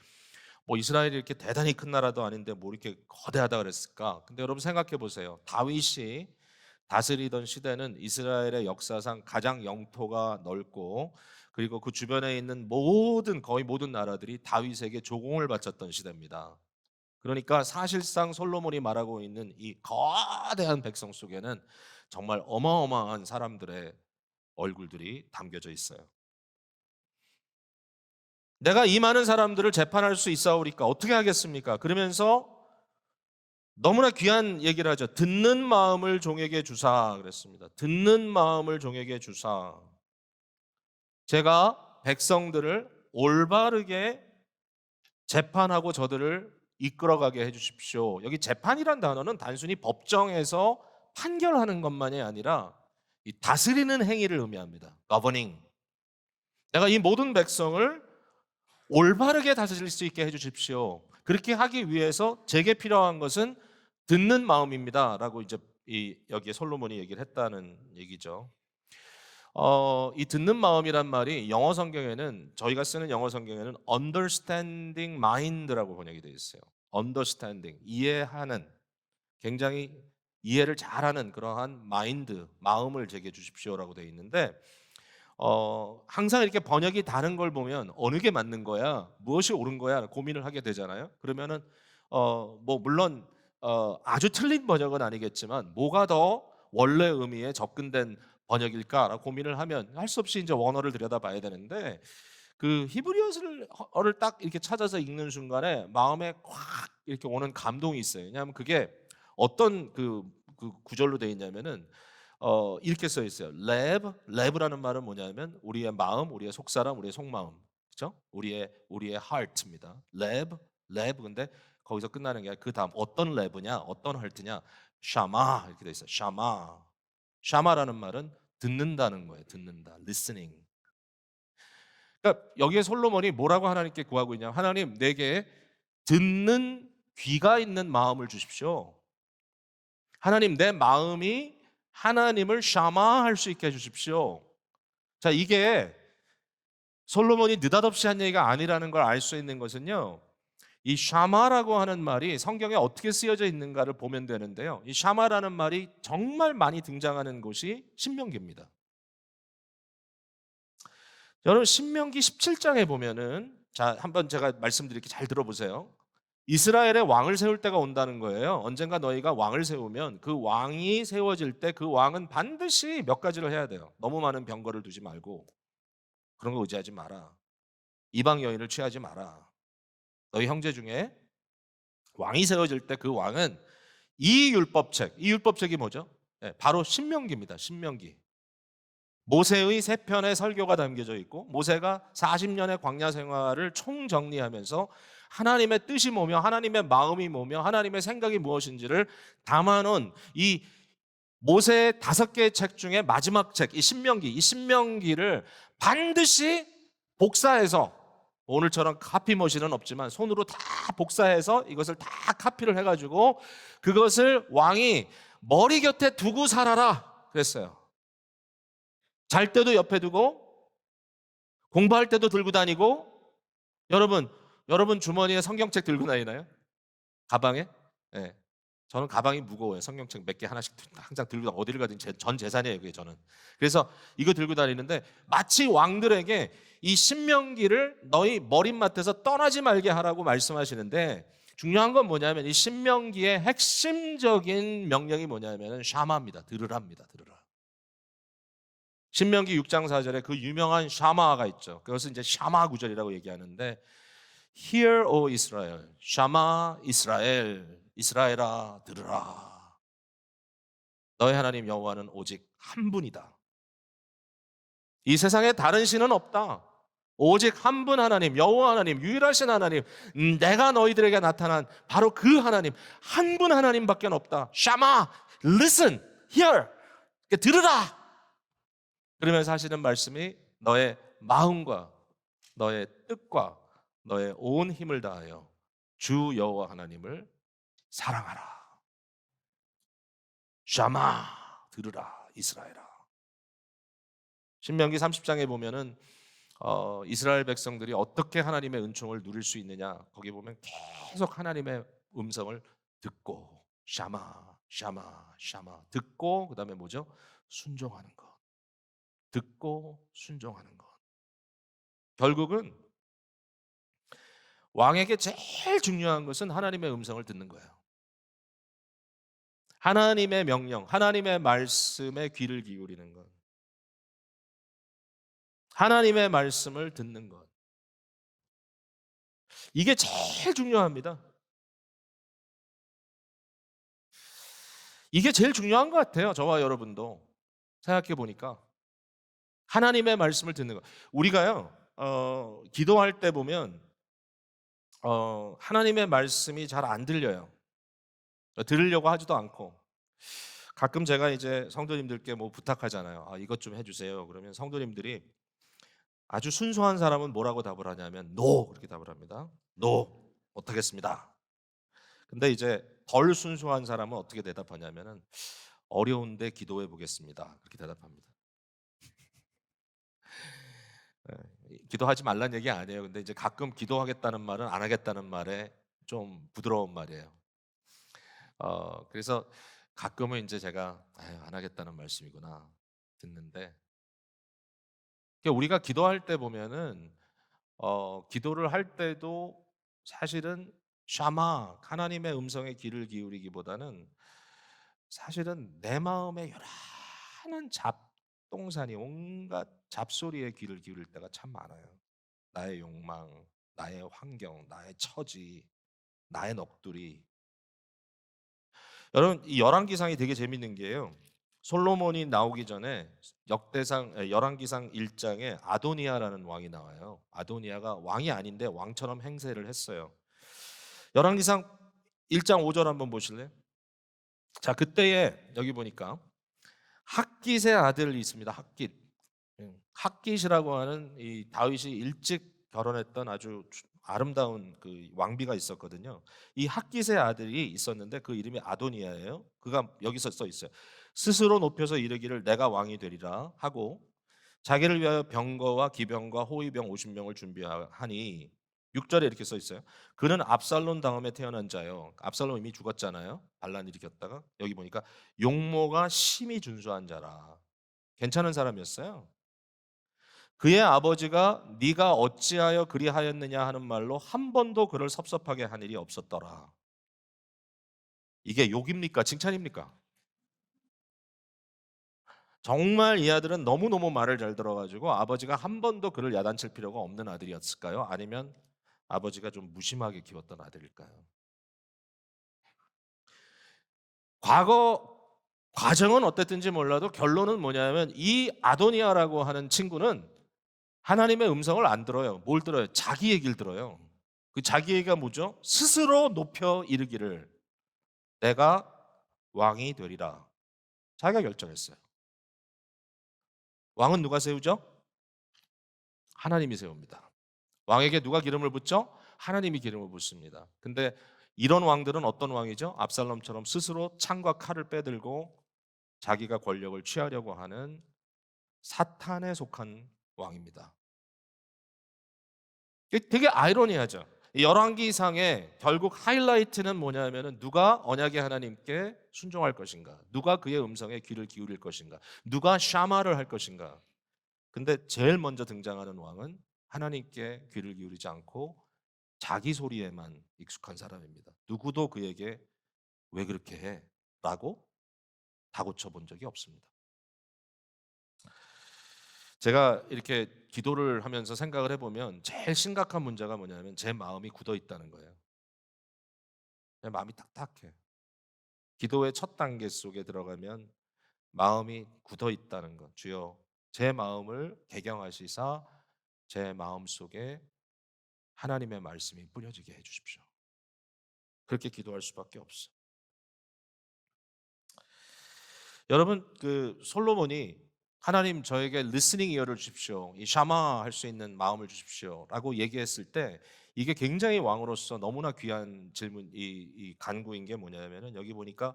뭐 이스라엘이 이렇게 대단히 큰 나라도 아닌데 뭐 이렇게 거대하다 그랬을까? 근데 여러분 생각해 보세요. 다윗이 다스리던 시대는 이스라엘의 역사상 가장 영토가 넓고 그리고 그 주변에 있는 거의 모든 나라들이 다윗에게 조공을 바쳤던 시대입니다. 그러니까 사실상 솔로몬이 말하고 있는 이 거대한 백성 속에는 정말 어마어마한 사람들의 얼굴들이 담겨져 있어요. 내가 이 많은 사람들을 재판할 수 있사오리까 어떻게 하겠습니까? 그러면서 너무나 귀한 얘기를 하죠. 듣는 마음을 종에게 주사 그랬습니다. 듣는 마음을 종에게 주사. 제가 백성들을 올바르게 재판하고 저들을 이끌어가게 해주십시오. 여기 재판이란 단어는 단순히 법정에서 판결하는 것만이 아니라 이 다스리는 행위를 의미합니다. governing. 내가 이 모든 백성을 올바르게 다스릴 수 있게 해주십시오. 그렇게 하기 위해서 제게 필요한 것은 듣는 마음입니다라고 이제 여기에 솔로몬이 얘기를 했다는 얘기죠. 이 듣는 마음이란 말이 영어 성경에는 저희가 쓰는 영어 성경에는 understanding mind라고 번역이 되어 있어요. understanding 이해하는 굉장히 이해를 잘하는 그러한 마인드 마음을 제게 주십시오라고 되어 있는데 항상 이렇게 번역이 다른 걸 보면 어느 게 맞는 거야 무엇이 옳은 거야 고민을 하게 되잖아요. 그러면은 뭐 물론 아주 틀린 번역은 아니겠지만 뭐가 더 원래 의미에 접근된 번역일까라고 고민을 하면 할 수 없이 이제 원어를 들여다봐야 되는데 그 히브리어를 딱 이렇게 찾아서 읽는 순간에 마음에 확 이렇게 오는 감동이 있어요. 왜냐하면 그게 어떤 그 구절로 되어 있냐면은 이렇게 써 있어요. 랩이라는 말은 뭐냐면 우리의 마음, 우리의 속사람, 우리의 속마음, 그렇죠? 우리의 heart입니다. 랩 근데 거기서 끝나는 게 그 다음 어떤 랩이냐, 어떤 heart냐, 샤마 이렇게 돼 있어요. 샤마라는 말은 듣는다는 거예요. 듣는다, listening. 그러니까 여기에 솔로몬이 뭐라고 하나님께 구하고 있냐? 하나님 내게 듣는 귀가 있는 마음을 주십시오. 하나님 내 마음이 하나님을 샤마할 수 있게 해주십시오. 자, 이게 솔로몬이 느닷없이 한 얘기가 아니라는 걸 알 수 있는 것은요. 이 샤마라고 하는 말이 성경에 어떻게 쓰여져 있는가를 보면 되는데요. 이 샤마라는 말이 정말 많이 등장하는 곳이 신명기입니다. 여러분 신명기 17장에 보면은 자, 한번 제가 말씀드릴게 잘 들어보세요. 이스라엘의 왕을 세울 때가 온다는 거예요. 언젠가 너희가 왕을 세우면 그 왕이 세워질 때 그 왕은 반드시 몇 가지를 해야 돼요. 너무 많은 병거를 두지 말고 그런 거 의지하지 마라. 이방 여인을 취하지 마라. 너희 형제 중에 왕이 세워질 때 그 왕은 이 율법책이 뭐죠? 네, 바로 신명기입니다. 신명기. 모세의 세 편의 설교가 담겨져 있고 모세가 40년의 광야 생활을 총정리하면서 하나님의 뜻이 뭐며 하나님의 마음이 뭐며 하나님의 생각이 무엇인지를 담아놓은 이 모세의 5개의 책 중에 마지막 책, 이 신명기를 반드시 복사해서 오늘처럼 카피머신은 없지만 손으로 다 복사해서 이것을 다 카피를 해가지고 그것을 왕이 머리 곁에 두고 살아라 그랬어요. 잘 때도 옆에 두고 공부할 때도 들고 다니고 여러분 주머니에 성경책 들고 다니나요? 가방에? 네. 저는 가방이 무거워요. 성경책 몇 개 하나씩 항상 들고 어디를 가든 전 재산이에요. 그게 저는. 그래서 이거 들고 다니는데 마치 왕들에게 이 신명기를 너희 머릿맡에서 떠나지 말게 하라고 말씀하시는데 중요한 건 뭐냐면 이 신명기의 핵심적인 명령이 뭐냐면 샤마입니다. 들으랍니다. 들으라. 신명기 6장 4절에 그 유명한 샤마가 있죠. 그것은 이제 샤마 구절이라고 얘기하는데 Hear, O Israel. 샤마 이스라엘. 이스라엘아 들으라. 너희 하나님 여호와는 오직 한 분이다. 이 세상에 다른 신은 없다. 오직 한 분 하나님, 여호와 하나님, 유일하신 하나님, 내가 너희들에게 나타난 바로 그 하나님, 한 분 하나님밖에 없다. 샤마, listen, hear, 들으라. 그러면서 하시는 말씀이 너의 마음과 너의 뜻과 너의 온 힘을 다하여 주 여호와 하나님을 사랑하라. 샤마, 들으라 이스라엘아. 신명기 30장에 보면은 이스라엘 백성들이 어떻게 하나님의 은총을 누릴 수 있느냐, 거기 보면 계속 하나님의 음성을 듣고 샤마 샤마 샤마 듣고, 그다음에 뭐죠? 순종하는 것. 듣고 순종하는 것. 결국은 왕에게 제일 중요한 것은 하나님의 음성을 듣는 거예요. 하나님의 명령, 하나님의 말씀에 귀를 기울이는 것. 하나님의 말씀을 듣는 것. 이게 제일 중요합니다. 이게 제일 중요한 것 같아요. 저와 여러분도 생각해 보니까 하나님의 말씀을 듣는 것. 우리가요, 기도할 때 보면 하나님의 말씀이 잘 안 들려요. 들으려고 하지도 않고. 가끔 제가 이제 성도님들께 뭐 부탁하잖아요. 아, 이것 좀 해주세요. 그러면 성도님들이 아주 순수한 사람은 뭐라고 답을 하냐면 no, 그렇게 답을 합니다. no, 못하겠습니다. 근데 이제 덜 순수한 사람은 어떻게 대답하냐면은 어려운데 기도해 보겠습니다. 그렇게 대답합니다. 기도하지 말란 얘기 아니에요. 근데 이제 가끔 기도하겠다는 말은 안 하겠다는 말에 좀 부드러운 말이에요. 그래서 가끔은 이제 제가 아유, 안 하겠다는 말씀이구나 듣는데, 우리가 기도할 때 보면은 기도를 할 때도 사실은 샤마 하나님의 음성에 귀를 기울이기보다는 사실은 내 마음에 요란한 잡동사니 온갖 잡소리에 귀를 기울일 때가 참 많아요. 나의 욕망, 나의 환경, 나의 처지, 나의 넋두리. 여러분, 이 열왕기상이 되게 재밌는 게요. 솔로몬이 나오기 전에 열왕기상 1장에 아도니아라는 왕이 나와요. 아도니아가 왕이 아닌데 왕처럼 행세를 했어요. 열왕기상 1장 5절 한번 보실래요? 자, 그때에 여기 보니까 핫깃의 아들이 있습니다. 핫깃. 핫깃이라고 하는 이 다윗이 일찍 결혼했던 아주 아름다운 그 왕비가 있었거든요. 이 핫깃의 아들이 있었는데 그 이름이 아도니아예요. 그가 여기서 써 있어요. 스스로 높여서 이르기를 내가 왕이 되리라 하고 자기를 위하여 병거와 기병과 호위병 50명을 준비하니 6절에 이렇게 써 있어요. 그는 압살롬 다음에 태어난 자요. 압살롬 이미 죽었잖아요. 반란 일으켰다가. 여기 보니까 용모가 심히 준수한 자라. 괜찮은 사람이었어요. 그의 아버지가 네가 어찌하여 그리하였느냐 하는 말로 한 번도 그를 섭섭하게 한 일이 없었더라. 이게 욕입니까? 칭찬입니까? 정말 이 아들은 너무너무 말을 잘 들어가지고 아버지가 한 번도 그를 야단칠 필요가 없는 아들이었을까요? 아니면 아버지가 좀 무심하게 키웠던 아들일까요? 과거 과정은 어땠든지 몰라도 결론은 뭐냐면 이 아도니아라고 하는 친구는 하나님의 음성을 안 들어요. 뭘 들어요? 자기 얘기를 들어요. 그 자기 얘기가 뭐죠? 스스로 높여 이르기를 내가 왕이 되리라. 자기가 결정했어요. 왕은 누가 세우죠? 하나님이 세웁니다. 왕에게 누가 기름을 붓죠? 하나님이 기름을 붓습니다. 근데 이런 왕들은 어떤 왕이죠? 압살롬처럼 스스로 창과 칼을 빼들고 자기가 권력을 취하려고 하는 사탄에 속한 왕입니다. 되게 아이러니하죠. 열왕기상의 결국 하이라이트는 뭐냐면은 누가 언약의 하나님께 순종할 것인가, 누가 그의 음성에 귀를 기울일 것인가, 누가 샤마를 할 것인가. 근데 제일 먼저 등장하는 왕은 하나님께 귀를 기울이지 않고 자기 소리에만 익숙한 사람입니다. 누구도 그에게 왜 그렇게 해? 라고 다고쳐 본 적이 없습니다. 제가 이렇게 기도를 하면서 생각을 해보면 제일 심각한 문제가 뭐냐면 제 마음이 굳어 있다는 거예요. 제 마음이 딱딱해. 기도의 첫 단계 속에 들어가면 마음이 굳어 있다는 것. 주여, 제 마음을 개경하시사 제 마음속에 하나님의 말씀이 뿌려지게 해 주십시오. 그렇게 기도할 수밖에 없어요. 여러분 그 솔로몬이 하나님 저에게 리스닝 이어를 주십시오. 이 샤마 할 수 있는 마음을 주십시오라고 얘기했을 때 이게 굉장히 왕으로서 너무나 귀한 질문 이 간구인 게 뭐냐면은 여기 보니까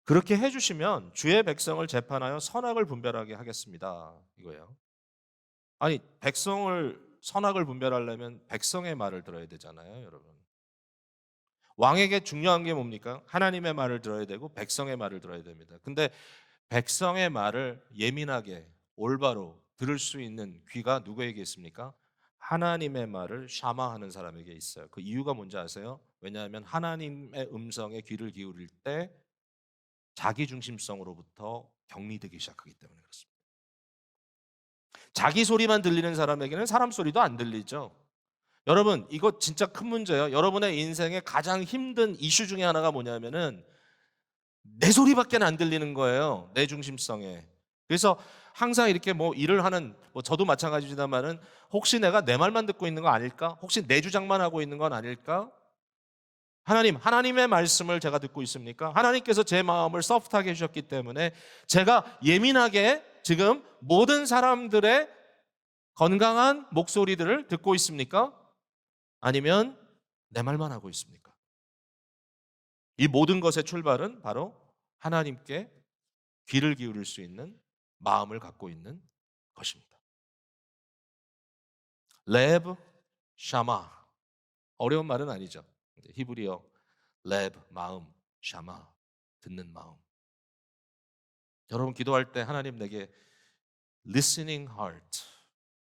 그렇게 해 주시면 주의 백성을 재판하여 선악을 분별하게 하겠습니다. 이거예요. 아니 백성을 선악을 분별하려면 백성의 말을 들어야 되잖아요, 여러분. 왕에게 중요한 게 뭡니까? 하나님의 말을 들어야 되고 백성의 말을 들어야 됩니다. 근데 백성의 말을 예민하게 올바로 들을 수 있는 귀가 누구에게 있습니까? 하나님의 말을 샤마하는 사람에게 있어요. 그 이유가 뭔지 아세요? 왜냐하면 하나님의 음성에 귀를 기울일 때 자기 중심성으로부터 격리되기 시작하기 때문에 그렇습니다. 자기 소리만 들리는 사람에게는 사람 소리도 안 들리죠. 여러분, 이거 진짜 큰 문제예요. 여러분의 인생의 가장 힘든 이슈 중에 하나가 뭐냐면은 내 소리밖에 안 들리는 거예요. 내 중심성에. 그래서 항상 이렇게 뭐 일을 하는 뭐 저도 마찬가지지만은 혹시 내가 내 말만 듣고 있는 거 아닐까? 혹시 내 주장만 하고 있는 건 아닐까? 하나님의 말씀을 제가 듣고 있습니까? 하나님께서 제 마음을 소프트하게 해주셨기 때문에 제가 예민하게 지금 모든 사람들의 건강한 목소리들을 듣고 있습니까? 아니면 내 말만 하고 있습니까? 이 모든 것의 출발은 바로 하나님께 귀를 기울일 수 있는 마음을 갖고 있는 것입니다. 레브 샤마 어려운 말은 아니죠. 히브리어 레브 마음 샤마 듣는 마음. 여러분 기도할 때 하나님 내게 listening heart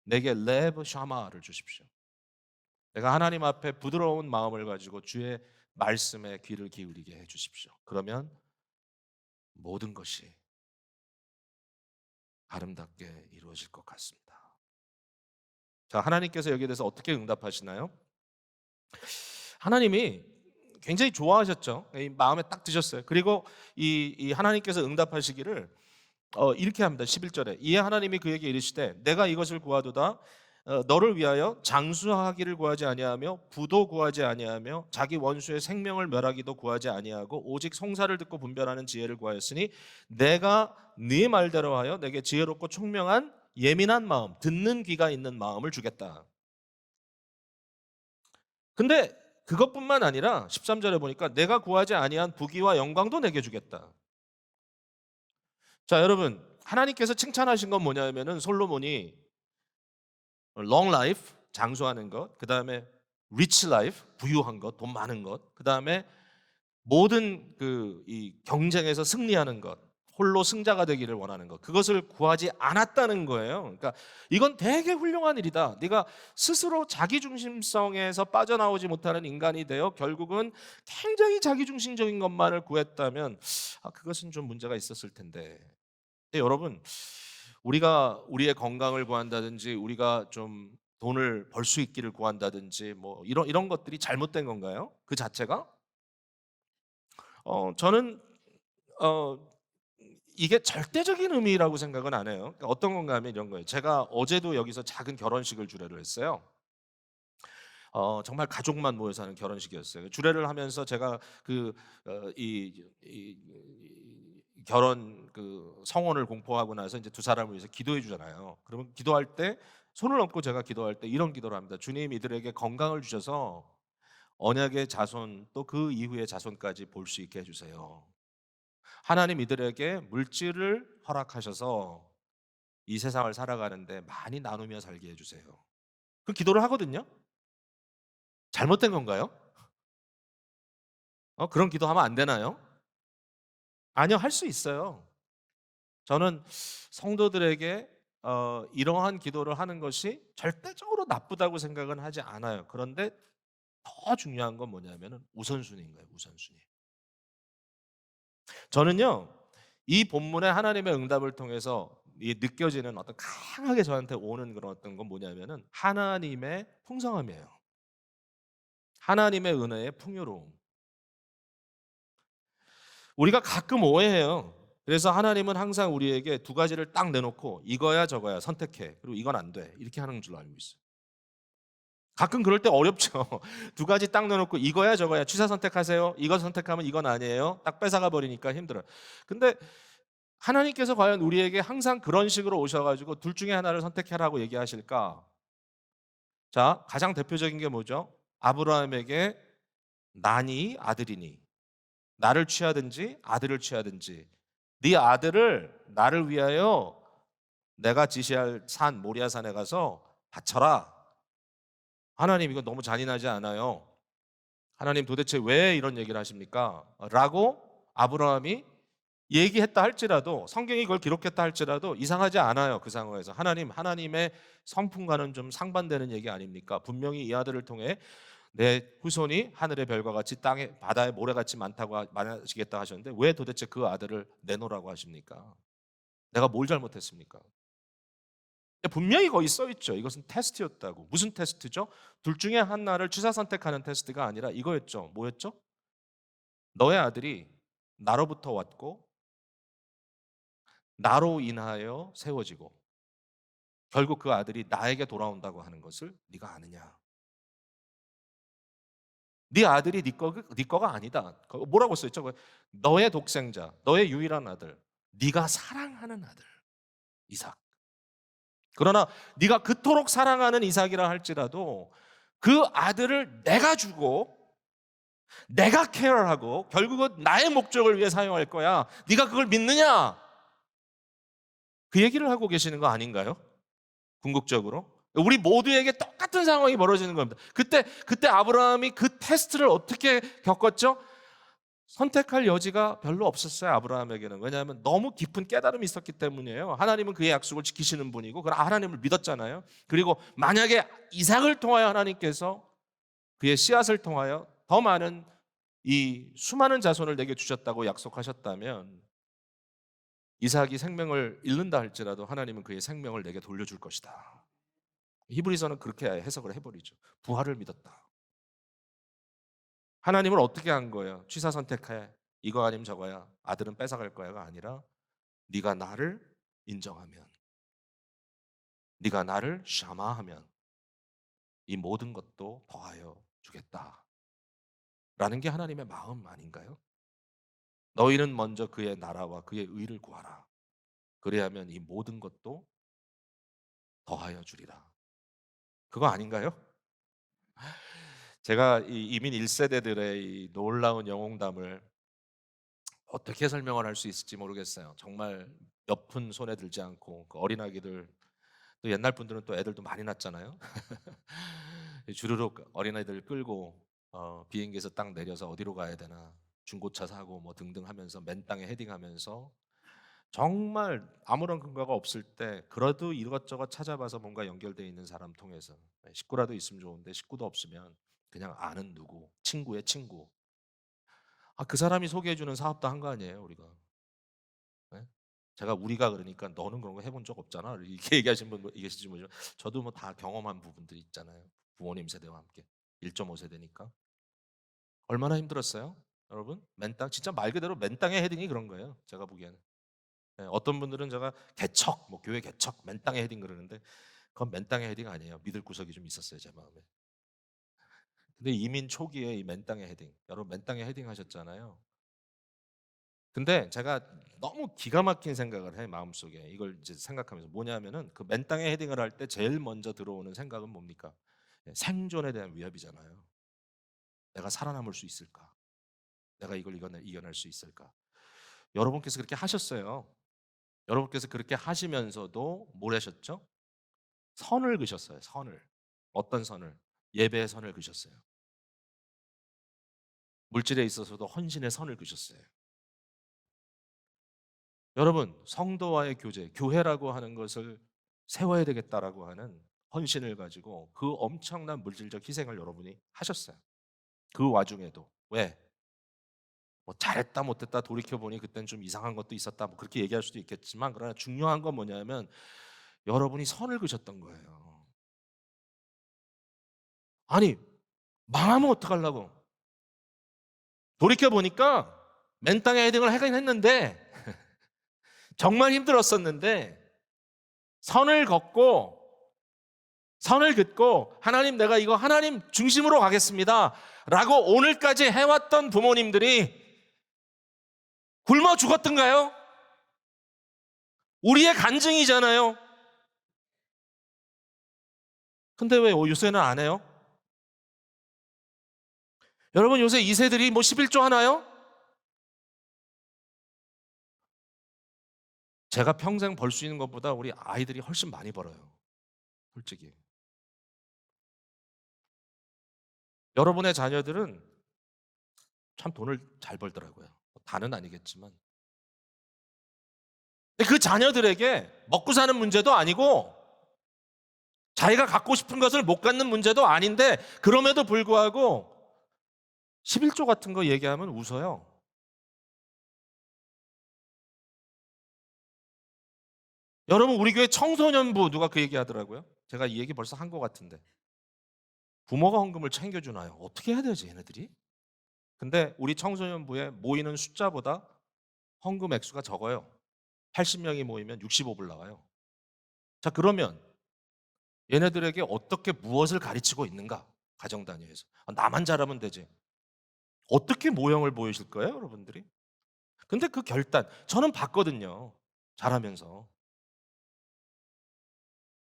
내게 레브 샤마를 주십시오. 내가 하나님 앞에 부드러운 마음을 가지고 주의 말씀에 귀를 기울이게 해 주십시오. 그러면 모든 것이 아름답게 이루어질 것 같습니다. 자, 하나님께서 여기에 대해서 어떻게 응답하시나요? 하나님이 굉장히 좋아하셨죠. 마음에 딱 드셨어요. 그리고 이 하나님께서 응답하시기를 이렇게 합니다. 11절에 이에 하나님이 그에게 이르시되 내가 이것을 구하도다 너를 위하여 장수하기를 구하지 아니하며 부도 구하지 아니하며 자기 원수의 생명을 멸하기도 구하지 아니하고 오직 송사를 듣고 분별하는 지혜를 구하였으니 내가 네 말대로 하여 내게 지혜롭고 총명한 예민한 마음 듣는 귀가 있는 마음을 주겠다. 근데 그것뿐만 아니라 13절에 보니까 내가 구하지 아니한 부귀와 영광도 내게 주겠다. 자, 여러분 하나님께서 칭찬하신 건 뭐냐면은 솔로몬이 long life 장수하는 것, 그다음에 rich life 부유한 것, 돈 많은 것, 그다음에 모든 그 이 경쟁에서 승리하는 것, 홀로 승자가 되기를 원하는 것, 그것을 구하지 않았다는 거예요. 그러니까 이건 되게 훌륭한 일이다. 네가 스스로 자기 중심성에서 빠져나오지 못하는 인간이 되어 결국은 굉장히 자기 중심적인 것만을 구했다면 그것은 좀 문제가 있었을 텐데. 근데 여러분 우리가 우리의 건강을 구한다든지 우리가 좀 돈을 벌 수 있기를 구한다든지 뭐 이런 것들이 잘못된 건가요? 그 자체가? 저는 어 이게 절대적인 의미라고 생각은 안 해요. 그러니까 어떤 건가 하면 이런 거예요. 제가 어제도 여기서 작은 결혼식을 주례를 했어요. 정말 가족만 모여서 하는 결혼식이었어요. 주례를 하면서 제가 이 결혼 그 성혼을 공포하고 나서 이제 두 사람을 위해서 기도해 주잖아요. 그러면 기도할 때 손을 얹고 제가 기도할 때 이런 기도를 합니다. 주님 이들에게 건강을 주셔서 언약의 자손 또 그 이후의 자손까지 볼 수 있게 해주세요. 하나님 이들에게 물질을 허락하셔서 이 세상을 살아가는데 많이 나누며 살게 해주세요. 그 기도를 하거든요. 잘못된 건가요? 그런 기도하면 안 되나요? 아니요, 할 수 있어요. 저는 성도들에게 이러한 기도를 하는 것이 절대적으로 나쁘다고 생각은 하지 않아요. 그런데 더 중요한 건 뭐냐면은 우선순위인 거예요. 우선순위. 저는요 이 본문의 하나님의 응답을 통해서 이 느껴지는 어떤 강하게 저한테 오는 그런 어떤 건 뭐냐면은 하나님의 풍성함이에요. 하나님의 은혜의 풍요로움. 우리가 가끔 오해해요. 그래서 하나님은 항상 우리에게 두 가지를 딱 내놓고 이거야 저거야 선택해. 그리고 이건 안 돼. 이렇게 하는 줄 알고 있어요. 가끔 그럴 때 어렵죠. 두 가지 딱 내놓고 이거야 저거야 취사 선택하세요. 이거 선택하면 이건 아니에요. 딱 뺏어가 버리니까 힘들어요. 근데 하나님께서 과연 우리에게 항상 그런 식으로 오셔가지고 둘 중에 하나를 선택해라고 얘기하실까? 자, 가장 대표적인 게 뭐죠? 아브라함에게 나니 아들이니 나를 취하든지 아들을 취하든지 네 아들을 나를 위하여 내가 지시할 산 모리아산에 가서 바쳐라. 하나님 이거 너무 잔인하지 않아요? 하나님 도대체 왜 이런 얘기를 하십니까? 라고 아브라함이 얘기했다 할지라도 성경이 그걸 기록했다 할지라도 이상하지 않아요. 그 상황에서 하나님의 성품과는 좀 상반되는 얘기 아닙니까? 분명히 이 아들을 통해 내 후손이 하늘의 별과 같이 땅에 바다의 모래같이 많아지겠다 하셨는데 왜 도대체 그 아들을 내놓으라고 하십니까? 내가 뭘 잘못했습니까? 분명히 거기 써 있죠. 이것은 테스트였다고. 무슨 테스트죠? 둘 중에 하나를 취사 선택하는 테스트가 아니라 이거였죠. 뭐였죠? 너의 아들이 나로부터 왔고 나로 인하여 세워지고 결국 그 아들이 나에게 돌아온다고 하는 것을 네가 아느냐? 네 아들이 네 거가 아니다. 뭐라고 써 있죠? 너의 독생자, 너의 유일한 아들, 네가 사랑하는 아들 이삭. 그러나 네가 그토록 사랑하는 이삭이라 할지라도 그 아들을 내가 주고 내가 케어하고 결국은 나의 목적을 위해 사용할 거야. 네가 그걸 믿느냐? 그 얘기를 하고 계시는 거 아닌가요? 궁극적으로 우리 모두에게 똑같은 상황이 벌어지는 겁니다. 그때 아브라함이 그 테스트를 어떻게 겪었죠? 선택할 여지가 별로 없었어요. 아브라함에게는. 왜냐하면 너무 깊은 깨달음이 있었기 때문이에요. 하나님은 그의 약속을 지키시는 분이고 하나님을 믿었잖아요. 그리고 만약에 이삭을 통하여 하나님께서 그의 씨앗을 통하여 더 많은 이 수많은 자손을 내게 주셨다고 약속하셨다면 이삭이 생명을 잃는다 할지라도 하나님은 그의 생명을 내게 돌려줄 것이다. 히브리서는 그렇게 해석을 해버리죠. 부활을 믿었다. 하나님을 어떻게 한 거예요? 취사 선택해. 이거 아니면 저거야. 아들은 뺏어갈 거야가 아니라 네가 나를 인정하면, 네가 나를 샤마하면 이 모든 것도 더하여 주겠다. 라는 게 하나님의 마음 아닌가요? 너희는 먼저 그의 나라와 그의 의를 구하라. 그래야면 이 모든 것도 더하여 주리라. 그거 아닌가요? 제가 이 이민 1세대들의 이 놀라운 영웅담을 어떻게 설명을 할 수 있을지 모르겠어요. 정말 몇 푼 손에 들지 않고 그 어린아기들 또 옛날 분들은 또 애들도 많이 낳잖아요. 주르륵 어린아이들 끌고 비행기에서 딱 내려서 어디로 가야 되나 중고차 사고 뭐 등등 하면서 맨 땅에 헤딩하면서 정말 아무런 근거가 없을 때 그래도 이것저것 찾아봐서 뭔가 연결되어 있는 사람 통해서 식구라도 있으면 좋은데 식구도 없으면 그냥 아는 누구 친구의 친구 그 사람이 소개해주는 사업도 한 거 아니에요 우리가. 네? 제가 우리가 그러니까 너는 그런 거 해본 적 없잖아 이렇게 얘기하시는 분 계실지 모르지만 저도 뭐 다 경험한 부분들이 있잖아요. 부모님 세대와 함께 1.5세대니까 얼마나 힘들었어요 여러분. 맨땅 진짜 말 그대로 맨 땅에 헤딩이 그런 거예요 제가 보기에는. 어떤 분들은 제가 개척 뭐 교회 개척 맨 땅에 헤딩 그러는데 그건 맨 땅에 헤딩 아니에요. 믿을 구석이 좀 있었어요 제 마음에. 근데 이민 초기에 이 맨 땅에 헤딩 여러분 맨 땅에 헤딩 하셨잖아요. 근데 제가 너무 기가 막힌 생각을 해 마음속에 이걸 이제 생각하면서 뭐냐면은 그 맨 땅에 헤딩을 할 때 제일 먼저 들어오는 생각은 뭡니까? 생존에 대한 위협이잖아요. 내가 살아남을 수 있을까? 내가 이걸 이겨낼 수 있을까? 여러분께서 그렇게 하셨어요. 여러분께서 그렇게 하시면서도 뭘 하셨죠? 선을 그셨어요. 선을. 어떤 선을? 예배의 선을 그셨어요. 물질에 있어서도 헌신의 선을 그셨어요. 여러분, 성도와의 교제, 교회라고 하는 것을 세워야 되겠다라고 하는 헌신을 가지고 그 엄청난 물질적 희생을 여러분이 하셨어요. 그 와중에도 왜? 뭐 잘했다 못했다 돌이켜 보니 그때는 좀 이상한 것도 있었다. 뭐 그렇게 얘기할 수도 있겠지만 그러나 중요한 건 뭐냐면 여러분이 선을 그셨던 거예요. 아니, 망하면 어떡하려고? 돌이켜 보니까 맨 땅에 헤딩을 하긴 했는데 정말 힘들었었는데 선을 걷고 선을 긋고 하나님 내가 이거 하나님 중심으로 가겠습니다 라고 오늘까지 해왔던 부모님들이 굶어 죽었던가요? 우리의 간증이잖아요. 근데 왜 요새는 안 해요? 여러분 요새 2세들이 뭐 11조 하나요? 제가 평생 벌 수 있는 것보다 우리 아이들이 훨씬 많이 벌어요. 솔직히. 여러분의 자녀들은 참 돈을 잘 벌더라고요. 다는 아니겠지만. 근데 그 자녀들에게 먹고 사는 문제도 아니고 자기가 갖고 싶은 것을 못 갖는 문제도 아닌데 그럼에도 불구하고 11조 같은 거 얘기하면 웃어요. 여러분 우리 교회 청소년부 누가 그 얘기 하더라고요. 제가 이 얘기 벌써 한 것 같은데. 부모가 헌금을 챙겨주나요? 어떻게 해야 되지 얘네들이? 근데 우리 청소년부에 모이는 숫자보다 헌금 액수가 적어요. 80명이 모이면 65불 나와요. 자 그러면 얘네들에게 어떻게 무엇을 가르치고 있는가? 가정 단위에서. 나만 잘하면 되지. 어떻게 모형을 보이실 거예요, 여러분들이? 근데 그 결단, 저는 봤거든요. 잘하면서.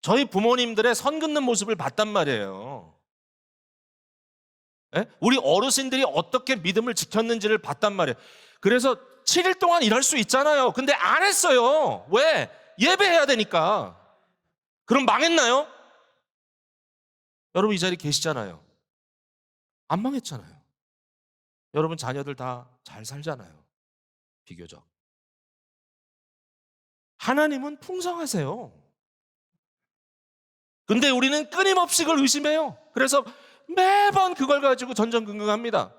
저희 부모님들의 선 긋는 모습을 봤단 말이에요. 예? 우리 어르신들이 어떻게 믿음을 지켰는지를 봤단 말이에요. 그래서 7일 동안 일할 수 있잖아요. 근데 안 했어요. 왜? 예배해야 되니까. 그럼 망했나요? 여러분 이 자리에 계시잖아요. 안 망했잖아요. 여러분 자녀들 다 잘 살잖아요. 비교적. 하나님은 풍성하세요. 근데 우리는 끊임없이 그걸 의심해요. 그래서 매번 그걸 가지고 전전긍긍합니다.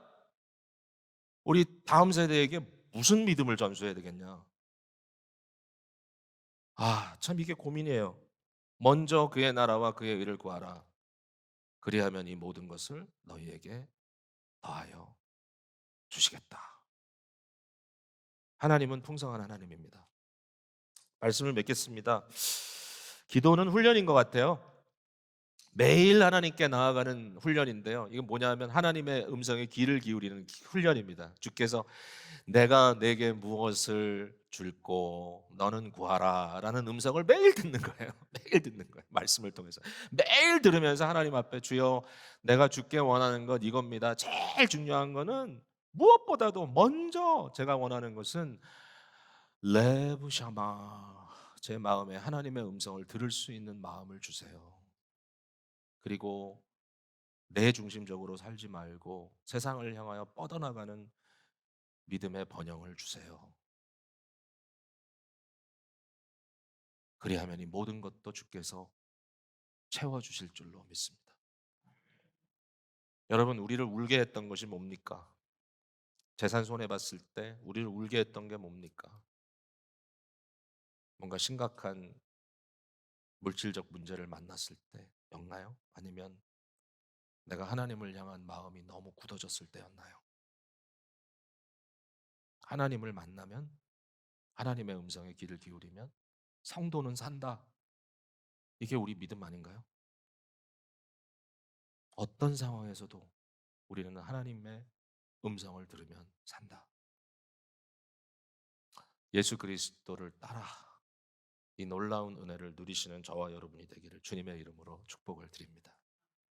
우리 다음 세대에게 무슨 믿음을 전수해야 되겠냐? 참 이게 고민이에요. 먼저 그의 나라와 그의 의를 구하라. 그리하면 이 모든 것을 너희에게 더하여 주시겠다. 하나님은 풍성한 하나님입니다. 말씀을 맺겠습니다. 기도는 훈련인 것 같아요. 매일 하나님께 나아가는 훈련인데요. 이건 뭐냐면 하나님의 음성에 귀를 기울이는 훈련입니다. 주께서 내가 내게 무엇을 줄고 너는 구하라 라는 음성을 매일 듣는 거예요. 매일 듣는 거예요. 말씀을 통해서. 매일 들으면서 하나님 앞에 주여 내가 주께 원하는 것 이겁니다. 제일 중요한 거는 무엇보다도 먼저 제가 원하는 것은 레부샤마 제 마음에 하나님의 음성을 들을 수 있는 마음을 주세요. 그리고 내 중심적으로 살지 말고 세상을 향하여 뻗어나가는 믿음의 번영을 주세요. 그리하면 이 모든 것도 주께서 채워주실 줄로 믿습니다. 여러분 우리를 울게 했던 것이 뭡니까? 재산 손해봤을 때 우리를 울게 했던 게 뭡니까? 뭔가 심각한 물질적 문제를 만났을 때였나요? 아니면 내가 하나님을 향한 마음이 너무 굳어졌을 때였나요? 하나님을 만나면 하나님의 음성에 귀를 기울이면 성도는 산다. 이게 우리 믿음 아닌가요? 어떤 상황에서도 우리는 하나님의 음성을 들으면 산다. 예수 그리스도를 따라 이 놀라운 은혜를 누리시는 저와 여러분이 되기를 주님의 이름으로 축복을 드립니다.